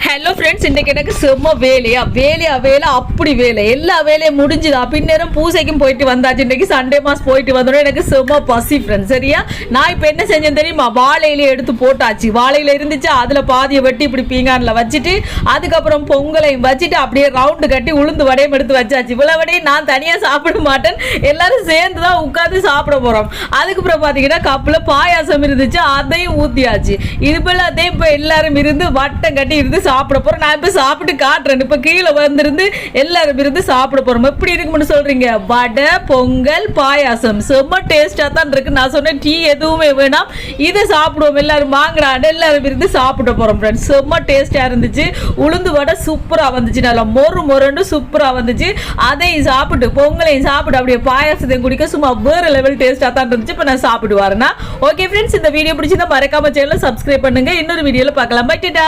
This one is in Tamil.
ஹலோ ஃப்ரெண்ட்ஸ், இன்றைக்கு எனக்கு செம்ம வேலை அப்படி வேலை எல்லா வேலையும் முடிஞ்சுதா. பின்னரும் பூசைக்கும் போயிட்டு வந்தாச்சு. இன்றைக்கு சண்டே மாஸ் போயிட்டு வந்தோம். எனக்கு செம்ம பசி ஃப்ரெண்ட்ஸ். சரியா, நான் இப்போ என்ன செஞ்சேன் தெரியுமா? வாழையில எடுத்து போட்டாச்சு. வாழையில இருந்துச்சு, அதில் பாதியை வெட்டி இப்படி பீங்கானில் வச்சுட்டு அதுக்கப்புறம் பொங்கலையும் வச்சுட்டு அப்படியே ரவுண்டு கட்டி உளுந்து வடையும் எடுத்து வச்சாச்சு. இவ்வளவு வடையும் நான் தனியாக சாப்பிட மாட்டேன், எல்லாரும் சேர்ந்து தான் உட்காந்து சாப்பிட போகிறோம். அதுக்கப்புறம் பார்த்தீங்கன்னா கப்பில் பாயாசம் இருந்துச்சு, அதையும் ஊற்றியாச்சு. இது போல் அதையும் இப்போ எல்லாரும் இருந்து வட்டம் கட்டி இருந்து சாப்பிட போறோம். நான் இப்ப சாப்பிட்டு காட்டுறேன். இப்ப கீழே வந்திருந்து எல்லாரும் இருந்து சாப்பிட போறோம். எப்படி இருக்குன்னு சொல்றீங்க? வடை, பொங்கல், பாயாசம் செம்ம டேஸ்டா தான் இருக்கு. நான் சொன்னேன் டீ எதுவுமே வேணாம், இதை சாப்பிடுவோம் எல்லாரும் வாங்குறாங்க. எல்லாரும் இருந்து சாப்பிட போறோம் ஃப்ரெண்ட்ஸ். செம்ம டேஸ்டா இருந்துச்சு. உளுந்து வடை சூப்பரா வந்துச்சு, நல்லா மொறு சூப்பரா வந்துச்சு. அதையும் சாப்பிட்டு பொங்கலையும் சாப்பிட்டு அப்படியே பாயாசத்தையும் குடிக்க சும்மா வேற லெவல் டேஸ்டா தான் இருந்துச்சு. இப்ப நான் சாப்பிட்டு வரேன்னா ஓகே ஃப்ரெண்ட்ஸ், இந்த வீடியோ பிடிச்சிருந்தா மறக்காம சேனலை சப்ஸ்கிரைப் பண்ணுங்க. இன்னொரு வீடியோல பார்க்கலாம். பை.